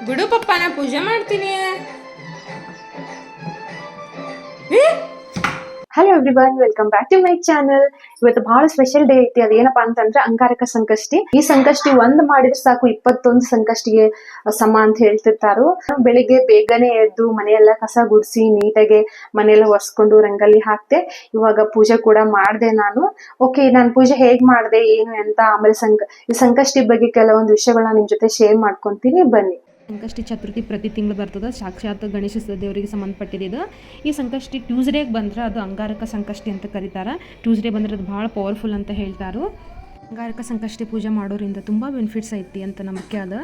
ಬಿಡು ಪಪ್ಪ ನಾ ಪೂಜೆ ಮಾಡ್ತೀನಿ. Hello everyone, welcome back to my channel. ಇವತ್ತು ಬಹಳ ಸ್ಪೆಷಲ್ ಡೇ ಐತಿ. ಅದೇನಪ್ಪಾ ಅಂತಂದ್ರೆ ಅಂಗಾರಕ ಸಂಕಷ್ಟಿ. ಈ ಸಂಕಷ್ಟಿ ಒಂದ್ ಮಾಡಿದ್ರೆ ಸಾಕು 21 ಸಂಕಷ್ಟಿಗೆ ಸಮ ಅಂತ ಹೇಳ್ತಿರ್ತಾರು. ಬೆಳಿಗ್ಗೆ ಬೇಗನೆ ಎದ್ದು ಮನೆಯೆಲ್ಲ ಕಸ ಗುಡಿಸಿ ನೀಟಾಗಿ ಮನೆಯೆಲ್ಲ ಒರೆಸ್ಕೊಂಡು ರಂಗೋಲಿ ಹಾಕ್ತೆ. ಇವಾಗ ಪೂಜೆ ಕೂಡ ಮಾಡಿದೆ ನಾನು. ಓಕೆ, ನಾನು ಪೂಜೆ ಹೇಗ್ ಮಾಡಿದೆ ಏನು ಅಂತ ಆಮೇಲೆ ಈ ಸಂಕಷ್ಟಿ ಬಗ್ಗೆ ಕೆಲವೊಂದು ವಿಷಯಗಳನ್ನ ನಿಮ್ ಜೊತೆ ಶೇರ್ ಮಾಡ್ಕೊಂತೀನಿ, ಬನ್ನಿ. ಸಂಕಷ್ಟಿ ಚತುರ್ಥಿ ಪ್ರತಿ ತಿಂಗಳು ಬರ್ತದೆ. ಸಾಕ್ಷಾತ್ ಗಣೇಶ ದೇವರಿಗೆ ಸಂಬಂಧಪಟ್ಟಿದ್ದು. ಈ ಸಂಕಷ್ಟಿ ಟ್ಯೂಸ್ಡೇಗೆ ಬಂದ್ರೆ ಅದು ಅಂಗಾರಕ ಸಂಕಷ್ಟಿ ಅಂತ ಕರೀತಾರೆ. ಟ್ಯೂಸ್ಡೇ ಬಂದ್ರೆ ಅದು ಭಾಳ ಪವರ್ಫುಲ್ ಅಂತ ಹೇಳ್ತಾರೆ. ಅಂಗಾರಕ ಸಂಕಷ್ಟಿ ಪೂಜೆ ಮಾಡೋದ್ರಿಂದ ತುಂಬ ಬೆನಿಫಿಟ್ಸ್ ಐತಿ ಅಂತ ನಂಬಿಕೆ ಅದ.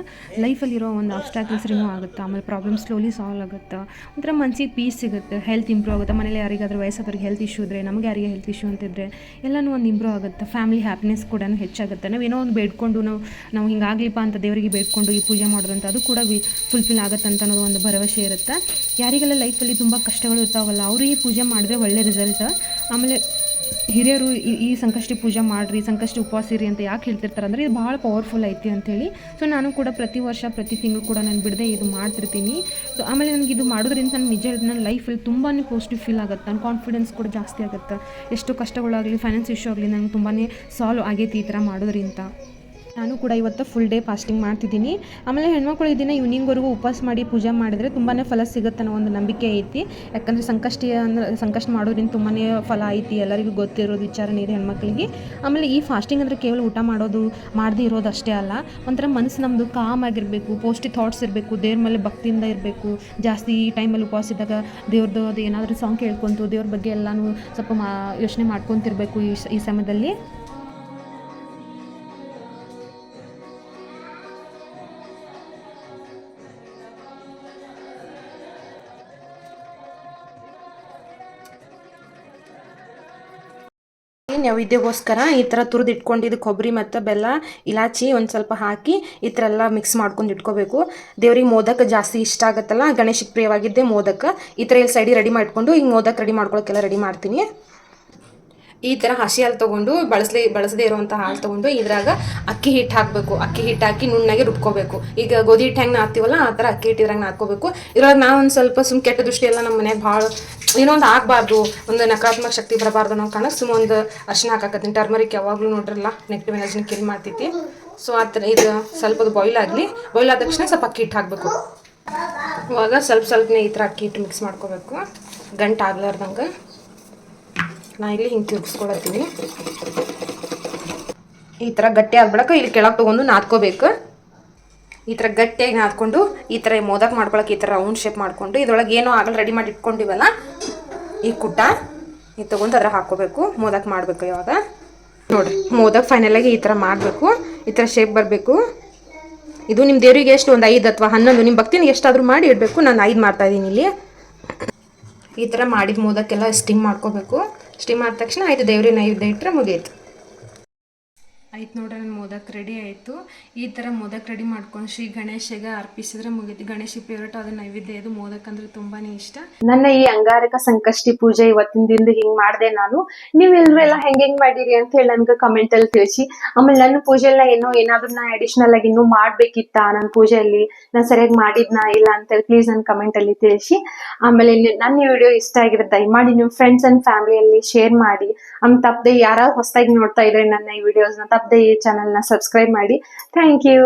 ಲೈಫಲ್ಲಿರೋ ಒಂದು ಆಬ್ಸ್ಟ್ಯಾಕಲ್ಸ್ ರಿಮೂವ್ ಆಗುತ್ತೆ, ಆಮೇಲೆ ಪ್ರಾಬ್ಲಮ್ ಸ್ಲೋಲಿ ಸಾಲ್ವ್ ಆಗುತ್ತೆ, ಒಂಥರ ಮನ್ಸಿಗೆ ಪೀಸ್ ಸಿಗುತ್ತೆ, ಹೆಲ್ತ್ ಇಂಪ್ರೂವ್ ಆಗುತ್ತೆ. ಮನೇಲಿ ಯಾರಿಗಾದ್ರೂ ವಯಸ್ಸಾದವ್ರಿಗೆ ಹೆಲ್ತ್ ಇಶ್ಯೂ ಇದ್ದರೆ, ನಮಗೆ ಯಾರಿಗೆ ಹೆಲ್ತ್ ಇಶ್ಯೂ ಅಂತಿದ್ರೆ ಎಲ್ಲನೂ ಒಂದು ಇಂಪ್ರೂವ್ ಆಗುತ್ತೆ. ಫ್ಯಾಮಿಲಿ ಹ್ಯಾಪಿನೆಸ್ ಕೂಡ ಹೆಚ್ಚಾಗುತ್ತೆ. ನಾವೇನೋ ಒಂದು ಬೇಡ್ಕೊಂಡು ನಾವು ಹಿಂಗಾಗ್ಲಿಪ್ಪ ಅಂತ ದೇವರಿಗೆ ಬೇಡ್ಕೊಂಡು ಈ ಪೂಜೆ ಮಾಡೋದಂತ ಅದು ಕೂಡ ಫುಲ್ಫಿಲ್ ಆಗುತ್ತೆ ಅಂತ ಅನ್ನೋದು ಒಂದು ಭರವಸೆ ಇರುತ್ತೆ. ಯಾರಿಗೆಲ್ಲ ಲೈಫಲ್ಲಿ ತುಂಬ ಕಷ್ಟಗಳು ಇರ್ತಾವಲ್ಲ ಅವರು ಈ ಪೂಜೆ ಮಾಡಿದ್ರೆ ಒಳ್ಳೆ ರಿಸಲ್ಟ್. ಆಮೇಲೆ ಹಿರಿಯರು ಈ ಸಂಕಷ್ಟಿ ಪೂಜೆ ಮಾಡಿರಿ, ಸಂಕಷ್ಟಿ ಉಪವಾಸ ಇರಿ ಅಂತ ಯಾಕೆ ಹೇಳ್ತಿರ್ತಾರೆ ಅಂದರೆ ಇದು ಭಾಳ ಪವರ್ಫುಲ್ ಐತಿ ಅಂಥೇಳಿ. ಸೊ ನಾನು ಕೂಡ ಪ್ರತಿ ವರ್ಷ ಪ್ರತಿ ತಿಂಗಳು ಕೂಡ ನಾನು ಬಿಡದೆ ಇದು ಮಾಡ್ತಿರ್ತೀನಿ. ಸೊ ಆಮೇಲೆ ನನಗೆ ಇದು ಮಾಡೋದ್ರಿಂದ ನನ್ನ ನಿಜ ನನ್ನ ಲೈಫಲ್ಲಿ ತುಂಬಾ ಪಾಸಿಟಿವ್ ಫೀಲ್ ಆಗುತ್ತೆ. ನನ್ನ ಕಾನ್ಫಿಡೆನ್ಸ್ ಕೂಡ ಜಾಸ್ತಿ ಆಗುತ್ತೆ. ಎಷ್ಟು ಕಷ್ಟಗಳಾಗಲಿ, ಫೈನಾನ್ಸ್ ಇಶ್ಯೂ ಆಗಲಿ, ನನಗೆ ತುಂಬಾ ಸಾಲ್ವ್ ಆಗೈತಿ ಈ ಥರ ಮಾಡೋದ್ರಿಂದ. ನಾನು ಕೂಡ ಇವತ್ತು ಫುಲ್ ಡೇ ಫಾಸ್ಟಿಂಗ್ ಮಾಡ್ತಿದ್ದೀನಿ. ಆಮೇಲೆ ಹೆಣ್ಮಕ್ಳು ಇದನ್ನು ಈವ್ನಿಂಗ್ವರೆಗೂ ಉಪವಾಸ ಮಾಡಿ ಪೂಜೆ ಮಾಡಿದರೆ ತುಂಬಾ ಫಲ ಸಿಗುತ್ತೆ ಅನ್ನೋ ಒಂದು ನಂಬಿಕೆ ಐತಿ. ಯಾಕಂದರೆ ಸಂಕಷ್ಟ ಮಾಡೋದ್ರಿಂದ ತುಂಬಾ ಫಲ ಐತಿ, ಎಲ್ಲರಿಗೂ ಗೊತ್ತಿರೋದು ವಿಚಾರನೇ ಇದೆ ಹೆಣ್ಮಕ್ಳಿಗೆ. ಆಮೇಲೆ ಈ ಫಾಸ್ಟಿಂಗ್ ಅಂದರೆ ಕೇವಲ ಊಟ ಮಾಡೋದು ಮಾಡದೇ ಇರೋದು ಅಷ್ಟೇ ಅಲ್ಲ, ಒಂಥರ ಮನಸ್ಸು ನಮ್ಮದು ಕಾಮ್ ಆಗಿರಬೇಕು, ಪಾಸಿಟಿವ್ ಥಾಟ್ಸ್ ಇರಬೇಕು, ದೇವ್ರ ಮೇಲೆ ಭಕ್ತಿಯಿಂದ ಇರಬೇಕು. ಜಾಸ್ತಿ ಈ ಟೈಮಲ್ಲಿ ಉಪವಾಸ ಇದ್ದಾಗ ದೇವ್ರದ್ದು ಅದು ಏನಾದರೂ ಸಾಂಗ್ ಕೇಳ್ಕೊತು ದೇವ್ರ ಬಗ್ಗೆ ಎಲ್ಲನೂ ಸ್ವಲ್ಪ ಯೋಚನೆ ಮಾಡ್ಕೊತಿರ್ಬೇಕು ಈ ಸಮಯದಲ್ಲಿ. ನೈವೇದ್ಯಕ್ಕೋಸ್ಕರ ಈ ಥರ ತುರಿದು ಇಟ್ಕೊಂಡಿದ್ದು ಕೊಬ್ಬರಿ ಮತ್ತು ಬೆಲ್ಲ, ಇಲಾಚಿ ಒಂದು ಸ್ವಲ್ಪ ಹಾಕಿ ಈ ಥರ ಎಲ್ಲ ಮಿಕ್ಸ್ ಮಾಡ್ಕೊಂಡು ಇಟ್ಕೋಬೇಕು. ದೇವ್ರಿಗೆ ಮೋದಕ ಜಾಸ್ತಿ ಇಷ್ಟ ಆಗುತ್ತಲ್ಲ, ಗಣೇಶಕ್ಕೆ ಪ್ರಿಯವಾಗಿದ್ದೆ ಮೋದಕ. ಈ ಥರ ಇಲ್ಲಿ ಸೈಡಿಗೆ ರೆಡಿ ಮಾಡಿಕೊಂಡು ಈಗ ಮೋದಕ ರೆಡಿ ಮಾಡ್ಕೊಳಕ್ಕೆಲ್ಲ ರೆಡಿ ಮಾಡ್ತೀನಿ. ಈ ಥರ ಹಸಿ ಹಾಲು ತೊಗೊಂಡು ಬಳಸದೇ ಇರುವಂಥ ಹಾಲು ತೊಗೊಂಡು ಇದ್ರಾಗ ಅಕ್ಕಿ ಹಿಟ್ಟು ಹಾಕಬೇಕು. ಅಕ್ಕಿ ಹಿಟ್ಟು ಹಾಕಿ ನುಣ್ಣಗೆ ರುಬ್ಕೋಬೇಕು. ಈಗ ಗೋಧಿ ಹಿಟ್ಟು ಹೆಂಗೆ ಹಾಕ್ತೀವಲ್ಲ ಆ ಥರ ಅಕ್ಕಿ ಹಿಟ್ಟು ಇದ್ರಾಗ ಹಾಕ್ಕೋಬೇಕು. ಇದ್ರಾಗ ನಾವು ಒಂದು ಸ್ವಲ್ಪ ಕೆಟ್ಟ ದೃಷ್ಟಿ ಎಲ್ಲ ನಮ್ಮ ಮನೆಯಾಗ ಭಾಳ ಏನೋ ಒಂದು ಆಗಬಾರ್ದು, ಒಂದು ನಕಾರಾತ್ಮಕ ಶಕ್ತಿ ಬರಬಾರ್ದು ನಾವು ಕಾಣ ಒಂದು ಅರ್ಶಿನ ಹಾಕಾಕತ್ತೀನಿ. ಟರ್ಮರಿಕ್ ಯಾವಾಗಲೂ ನೋಡ್ರಲ್ಲ ನೆಗೆಟಿವ್ ಎನರ್ಜಿನ ಕಿಲ್ ಮಾಡ್ತೈತಿ. ಸೊ ಆ ಥರ ಇದು ಸ್ವಲ್ಪ ಬಾಯ್ಲ್ ಆಗಲಿ. ಬಾಯ್ಲ್ ಆದ ತಕ್ಷಣ ಸ್ವಲ್ಪ ಅಕ್ಕಿ ಹಿಟ್ಟು ಹಾಕಬೇಕು. ಇವಾಗ ಸ್ವಲ್ಪನೇ ಈ ಥರ ಅಕ್ಕಿ ಹಿಟ್ಟು ಮಿಕ್ಸ್ ಮಾಡ್ಕೋಬೇಕು, ಗಂಟು ಆಗ್ಲಾರ್ದಂಗೆ. ನಾ ಇಲ್ಲಿ ಹಿಂಗೆ ತಿರ್ಗಿಸ್ಕೊಳತ್ತೀನಿ. ಈ ಥರ ಗಟ್ಟಿ ಆಗ್ಬಿಡಕ್ಕೆ ಇಲ್ಲಿ ಕೆಳಗೆ ತೊಗೊಂಡು ನಾದ್ಕೋಬೇಕು. ಈ ಥರ ಗಟ್ಟಿಯಾಗಿ ನಾದ್ಕೊಂಡು ಈ ಥರ ಮೋದಕ ಮಾಡ್ಕೊಳಕ್ಕೆ ಈ ಥರ ರೌಂಡ್ ಶೇಪ್ ಮಾಡಿಕೊಂಡು ಇದ್ರೊಳಗೆ ಏನೋ ಆಗಲ್ಲ ರೆಡಿ ಮಾಡಿ ಇಟ್ಕೊಂಡಿವಲ್ಲ ಈ ಕುಟ್ಟ ಇದು ತೊಗೊಂಡು ಅದ್ರ ಹಾಕ್ಕೋಬೇಕು. ಮೋದಕ ಮಾಡಬೇಕು. ಇವಾಗ ನೋಡಿರಿ ಮೋದಕ ಫೈನಲಾಗಿ ಈ ಥರ ಮಾಡಬೇಕು. ಈ ಥರ ಶೇಪ್ ಬರಬೇಕು. ಇದು ನಿಮ್ಮ ದೇವರಿಗೆ ಎಷ್ಟು ಒಂದು 5 ಅಥವಾ 11 ನಿಮ್ಮ ಭಕ್ತಿನಿಗೆ ಎಷ್ಟಾದರೂ ಮಾಡಿ ಇಡಬೇಕು. ನಾನು 5 ಮಾಡ್ತಾಯಿದ್ದೀನಿ ಇಲ್ಲಿ. ಈ ಥರ ಮಾಡಿದ ಮೋದಕ್ಕೆಲ್ಲ ಸ್ಟಿಮ್ ಮಾಡ್ಕೋಬೇಕು. ಸ್ಟಿಮ್ ಆದ ತಕ್ಷಣ ಆಯಿತು, ದೇವ್ರಿಗೆ ನೈವೇದ್ಯ ಇಟ್ಟರೆ ಮುಗಿಯಿತು. ಆಯ್ತು ನೋಡ್ರಿ, ನನ್ನ ಮೋದಕ ರೆಡಿ ಆಯಿತು. ಈ ಥರ ಮೋದಕ ರೆಡಿ ಮಾಡ್ಕೊಂಡು ಶ್ರೀ ಗಣೇಶಗೆ ಅರ್ಪಿಸಿದ್ರೆ ಮುಗಿತು. ಗಣೇಶ ಫೇವ್ರೇಟ್ ಆದ ನೈವೇದ್ಯ ಇದು. ಮೋದಕ ಅಂದ್ರೆ ತುಂಬಾನೇ ಇಷ್ಟ. ನನ್ನ ಈ ಅಂಗಾರಕ ಸಂಕಷ್ಟಿ ಪೂಜೆ ಇವತ್ತಿನ ದಿನದ ಹಿಂಗ್ ಮಾಡಿದೆ ನಾನು. ನೀವೆಲ್ಲರೂ ಎಲ್ಲ ಹೆಂಗ್ ಮಾಡಿರಿ ಅಂತ ಹೇಳಿ ನನ್ಗೆ ಕಮೆಂಟ್ ಅಲ್ಲಿ ತಿಳಿಸಿ. ಆಮೇಲೆ ನನ್ನ ಪೂಜೆಲ್ಲ ಏನಾದ್ರೂ ನಾ ಅಡಿಷನಲ್ ಆಗಿ ಇನ್ನೂ ಮಾಡ್ಬೇಕಿತ್ತ ನನ್ನ ಪೂಜೆಯಲ್ಲಿ, ನಾನು ಸರಿಯಾಗಿ ಮಾಡಿದ್ನಾ ಇಲ್ಲ ಅಂತೇಳಿ ಪ್ಲೀಸ್ ನನ್ನ ಕಮೆಂಟ್ ಅಲ್ಲಿ ತಿಳಿಸಿ. ಆಮೇಲೆ ನನ್ನ ವಿಡಿಯೋ ಇಷ್ಟ ಆಗಿದ್ರೆ ದಯಮಾಡಿ ನಿಮ್ಮ ಫ್ರೆಂಡ್ಸ್ ಅಂಡ್ ಫ್ಯಾಮಿಲಿಯಲ್ಲಿ ಶೇರ್ ಮಾಡಿ. ತಪ್ಪದೆ ಯಾರು ಹೊಸದಾಗಿ ನೋಡ್ತಾ ಇದ್ರೆ ನನ್ನ ಈ ವಿಡಿಯೋಸ್ನ ತಪ್ಪದೆ ಈ ಚಾನಲ್ನ ಸಬ್ಸ್ಕ್ರೈಬ್ ಮಾಡಿ. Thank you.